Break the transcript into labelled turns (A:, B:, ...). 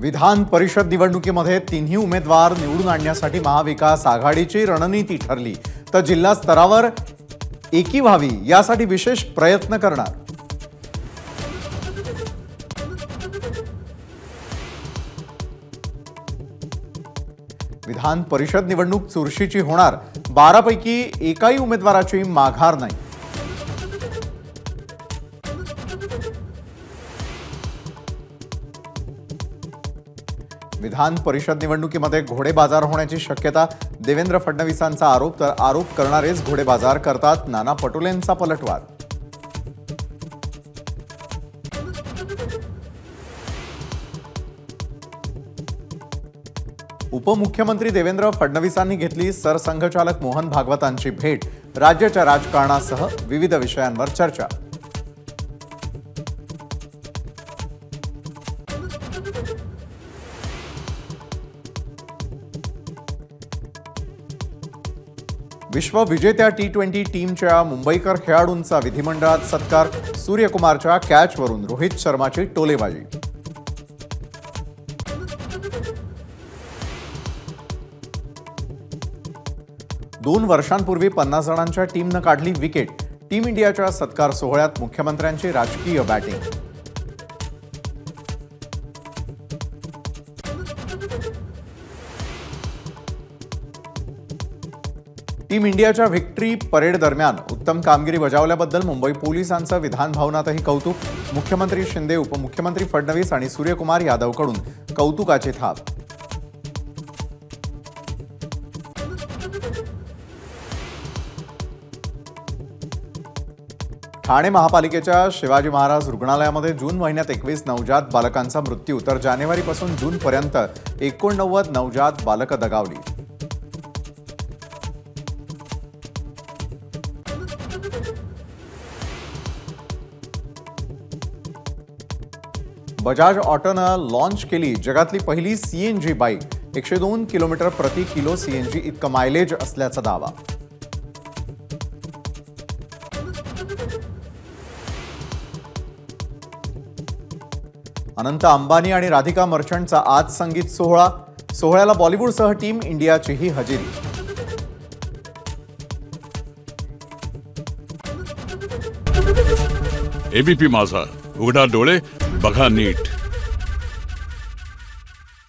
A: विधान परिषद निवडणुकीमध्ये तिन्ही उमेदवार निवडून आणण्यासाठी महाविकास आघाडीची रणनीती ठरली तर जिल्हा स्तरावर एकी व्हावी यासाठी विशेष प्रयत्न करणार। विधान परिषद निवडणूक चुरशीची होणार, 12 पैकी एकाही उमेदवाराची माघार नाही। विधान परिषद निवडणुकीमध्ये घोडेबाजार होण्याची शक्यता, देवेंद्र फडणवीसांचा आरोप, तर आरोप करणारेच घोडेबाजार करतात, नाना पटोलेंचा पलटवार। उपमुख्यमंत्री देवेंद्र फडणवीसांनी घेतली सरसंघचालक मोहन भागवतांची भेट, राज्याच्या राजकारणासह विविध विषयांवर चर्चा। विश्व विजेत्या T20 टीमच्या मुंबईकर खेळाडूंचा विधिमंडळात सत्कार, सूर्यकुमारच्या कॅचवरून रोहित शर्माची टोलेबाजी। दोन वर्षांपूर्वी 50 जणांच्या टीमनं काढली विकेट, टीम इंडियाच्या सत्कार सोहळ्यात मुख्यमंत्र्यांची राजकीय बॅटिंग। टीम इंडियाच्या व्हिक्टरी परेड दरम्यान उत्तम कामगिरी बजावल्याबद्दल मुंबई पोलिसांचं विधान भवनातही कौतुक, मुख्यमंत्री शिंदे, उपमुख्यमंत्री फडणवीस आणि सूर्यकुमार यादवकडून कौतुकाची थाप। ठाणे महापालिकेच्या शिवाजी महाराज रुग्णालयामध्ये जून महिन्यात 21 नवजात बालकांचा मृत्यू, तर जानेवारीपासून जूनपर्यंत 89 नवजात बालकं दगावली। बजाज ऑटोनं लॉन्च केली जगातली पहिली CNG बाईक, 102 किलोमीटर प्रति किलो CNG इतकं मायलेज असल्याचा दावा। अनंत अंबानी आणि राधिका मर्चंटचा आज संगीत सोहळा, सोहळ्याला बॉलिवूडसह टीम इंडियाचीही हजेरी।
B: ABP माझा, उघडा डोळे बघा नीट।